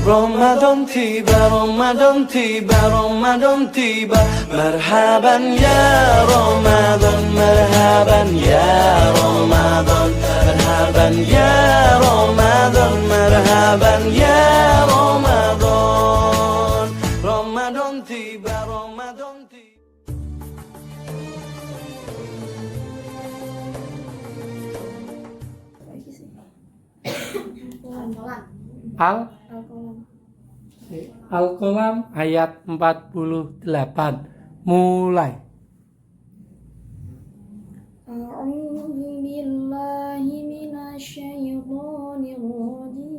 Ramadan tiba, Ramadan tiba, Ramadan tiba. Marhaban ya Ramadan, marhaban ya Ramadan, marhaban ya Ramadan, marhaban ya Ramadan. Ramadan tiba, Ramadan tiba. Al-Qalam ayat 48 mulai. A'udzu billahi minasyaitonir rajim.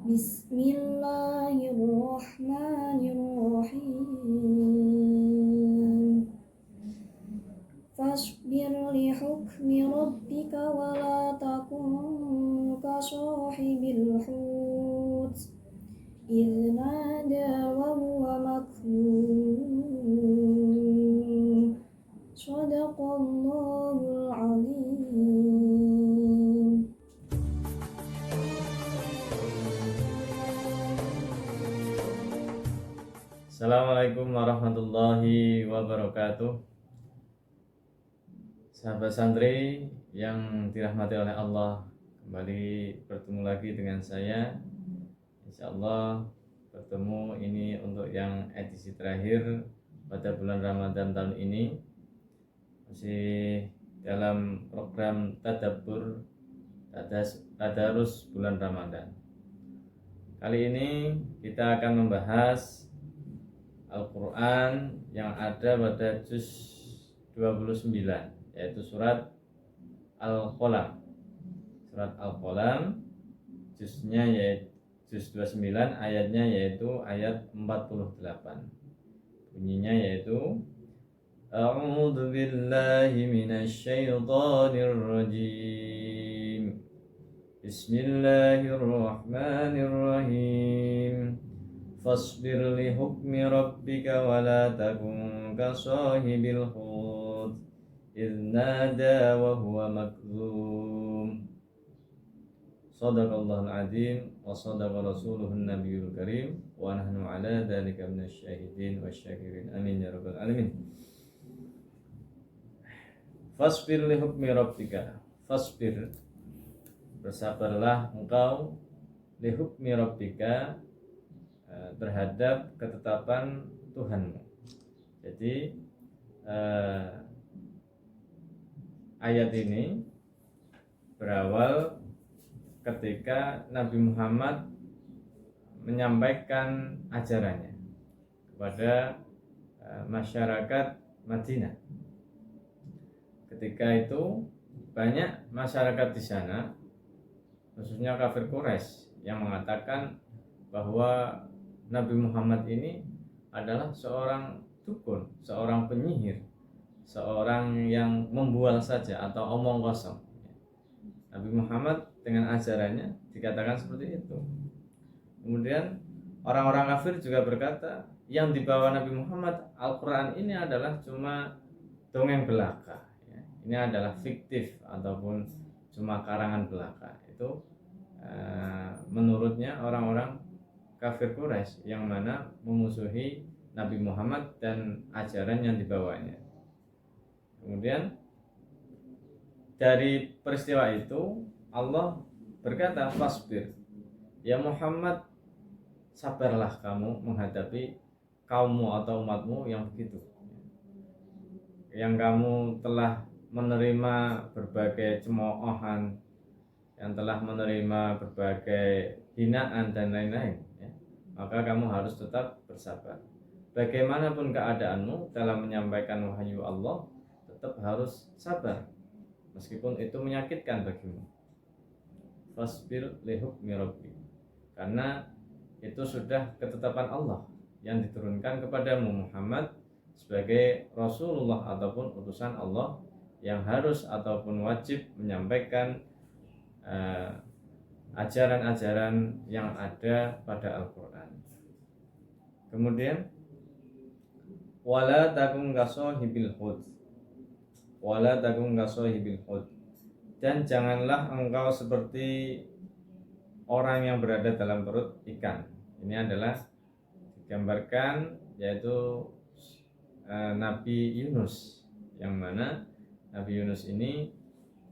Bismillahirrahmanirrahim. Fasbir li hukmi rabbika wa la takun ka sahibil hut idh nada wa huwa makdhum. Shadaqallahul azim. Assalamualaikum warahmatullahi wabarakatuh. Sahabat santri yang dirahmati oleh Allah, kembali bertemu lagi dengan saya. Insyaallah bertemu ini untuk yang edisi terakhir pada bulan Ramadan tahun ini, masih dalam program Tadabbur Tadarus bulan Ramadan. Kali ini kita akan membahas Al-Quran yang ada pada juz 29, yaitu surat Al-Qalam. Surat Al-Qalam juznya yaitu juz 29, ayatnya yaitu ayat 48. Bunyinya yaitu A'udzu billahi minasyaitonir rajim. Bismillahirrahmanirrahim. Fasbir li hukmi rabbika wa la takun ka sahibil hut idh nada wa huwa makdhum. Shadaqallahul azim wa shadaqa rasuluhun nabiyul karim wa nahnu ala dzalika minasyahidin wasyakirin. Amin ya rabbal alamin. Fasbir li hukmi rabbika. Fasbir, bersabarlah engkau, li hukmi rabbika, terhadap ketetapan Tuhanmu. Jadi ayat ini berawal ketika Nabi Muhammad menyampaikan ajarannya kepada masyarakat Madinah. Ketika itu banyak masyarakat di sana, khususnya kafir Quraisy, yang mengatakan bahwa Nabi Muhammad ini adalah seorang dukun, seorang penyihir, seorang yang membual saja atau omong kosong. Nabi Muhammad dengan ajarannya dikatakan seperti itu. Kemudian orang-orang kafir juga berkata, yang dibawa Nabi Muhammad, Al-Quran ini adalah cuma dongeng belaka. Ini adalah fiktif ataupun cuma karangan belaka. Itu menurutnya orang-orang kafir Quraisy yang mana memusuhi Nabi Muhammad dan ajaran yang dibawanya. Kemudian dari peristiwa itu Allah berkata, fasbir, ya Muhammad, sabarlah kamu menghadapi kaummu atau umatmu yang begitu, yang kamu telah menerima berbagai cemoohan, yang telah menerima berbagai hinaan dan lain-lain, maka kamu harus tetap bersabar. Bagaimanapun keadaanmu dalam menyampaikan wahyu Allah, tetap harus sabar meskipun itu menyakitkan bagimu. Fasbir li hukmi rabbik, karena itu sudah ketetapan Allah yang diturunkan kepadamu Muhammad sebagai Rasulullah ataupun utusan Allah yang harus ataupun wajib menyampaikan ajaran-ajaran yang ada pada Al-Quran. Kemudian wala takum kasahibil hud, wala takum kasahibil hud, dan janganlah engkau seperti orang yang berada dalam perut ikan. Ini adalah digambarkan yaitu Nabi Yunus, yang mana Nabi Yunus ini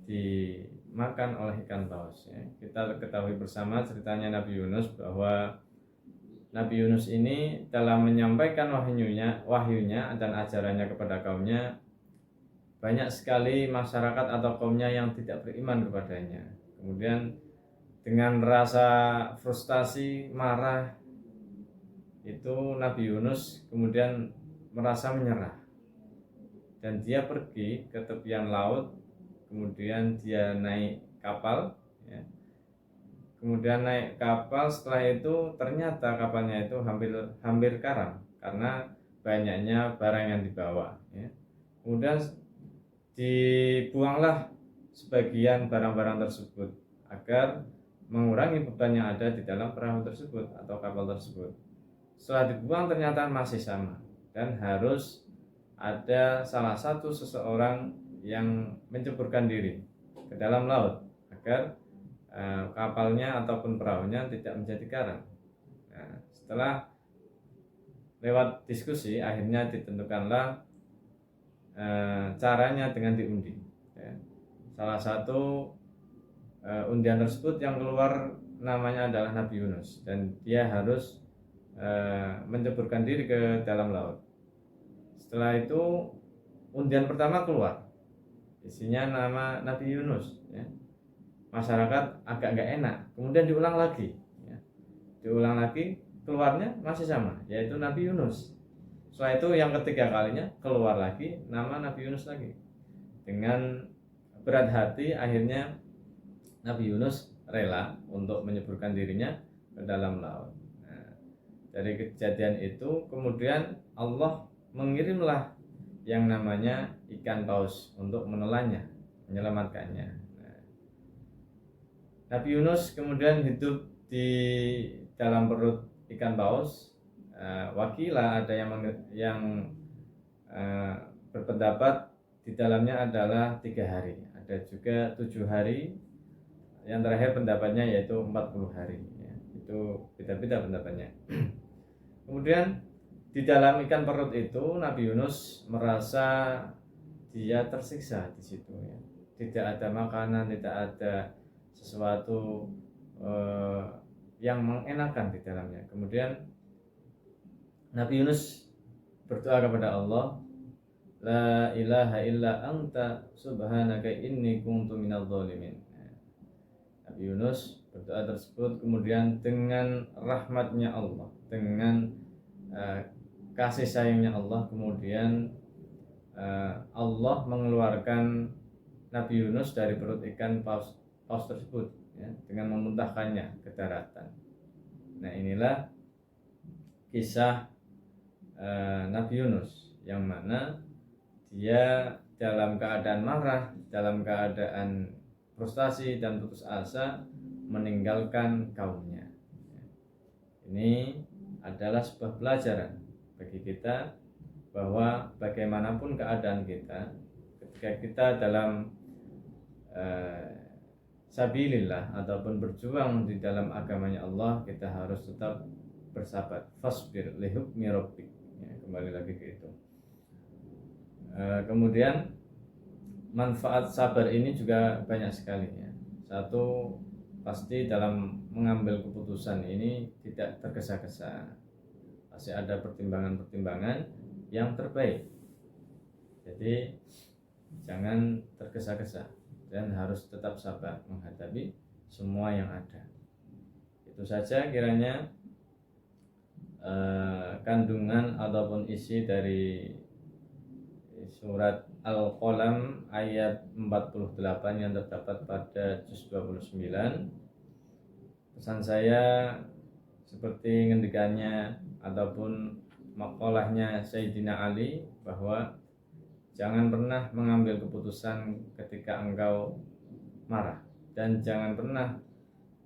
dimakan oleh ikan paus ya. Kita ketahui bersama ceritanya Nabi Yunus, bahwa Nabi Yunus ini dalam menyampaikan wahyunya dan ajarannya kepada kaumnya, banyak sekali masyarakat atau kaumnya yang tidak beriman kepadanya. Kemudian dengan rasa frustasi, marah, itu Nabi Yunus kemudian merasa menyerah, dan dia pergi ke tepian laut. Kemudian dia naik kapal ya. Kemudian naik kapal, setelah itu ternyata kapalnya itu hampir karam karena banyaknya barang yang dibawa ya. Kemudian dibuanglah sebagian barang-barang tersebut agar mengurangi beban yang ada di dalam perahu tersebut atau kapal tersebut. Setelah dibuang ternyata masih sama, dan harus ada salah satu seseorang yang menceburkan diri ke dalam laut agar kapalnya ataupun perahunya tidak menjadi karam. Nah, setelah lewat diskusi, akhirnya ditentukanlah caranya dengan diundi ya. Salah satu undian tersebut yang keluar namanya adalah Nabi Yunus, dan dia harus menceburkan diri ke dalam laut. Setelah itu undian pertama keluar, isinya nama Nabi Yunus ya. Masyarakat agak nggak enak, kemudian diulang lagi ya. Diulang lagi, keluarnya masih sama, yaitu Nabi Yunus. Setelah itu yang ketiga kalinya keluar lagi nama Nabi Yunus lagi. Dengan berat hati akhirnya Nabi Yunus rela untuk menyeburkan dirinya ke dalam laut. Nah, dari kejadian itu kemudian Allah mengirimlah yang namanya ikan paus untuk menelannya, menyelamatkannya. Nah, Nabi Yunus kemudian hidup di dalam perut ikan paus. Wakilah ada yang berpendapat di dalamnya adalah 3 hari, ada juga 7 hari, yang terakhir pendapatnya yaitu 40 hari ya. Itu beda-beda pendapatnya. Kemudian di dalam ikan perut itu Nabi Yunus merasa dia tersiksa di situ ya. Tidak ada makanan, tidak ada sesuatu yang mengenakan di dalamnya. Kemudian Nabi Yunus berdoa kepada Allah, la ilaha illa anta subhanaka inni kuntu minadh dhalimin. Nabi Yunus berdoa tersebut, kemudian dengan rahmatnya Allah, dengan kasih sayangnya Allah, kemudian Allah mengeluarkan Nabi Yunus dari perut ikan paus tersebut ya, dengan memuntahkannya ke daratan. Nah, inilah kisah Nabi Yunus, yang mana dia dalam keadaan marah, dalam keadaan frustasi dan putus asa meninggalkan kaumnya. Ini adalah sebuah pelajaran bagi kita, bahwa bagaimanapun keadaan kita, ketika kita dalam sabilillah ataupun berjuang di dalam agamanya Allah, kita harus tetap bersabar. Fasbir li hukmi rabbik ya, kembali lagi ke itu. Kemudian manfaat sabar ini juga banyak sekali ya. Satu, pasti dalam mengambil keputusan ini tidak tergesa-gesa, pasti ada pertimbangan-pertimbangan yang terbaik. Jadi jangan tergesa-gesa dan harus tetap sabar menghadapi semua yang ada. Itu saja kiranya kandungan ataupun isi dari surat Al-Qalam ayat 48 yang terdapat pada juz 29. Pesan saya seperti ngendikannya ataupun makalahnya Sayyidina Ali, bahwa jangan pernah mengambil keputusan ketika engkau marah, dan jangan pernah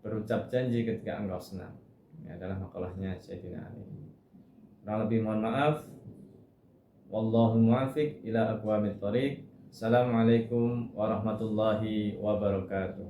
berucap janji ketika engkau senang. Ini adalah makalahnya Sayyidina Ali. Kurang lebih mohon maaf. Wallahu muwaffiq ila aqwamit thoriq. Assalamualaikum warahmatullahi wabarakatuh.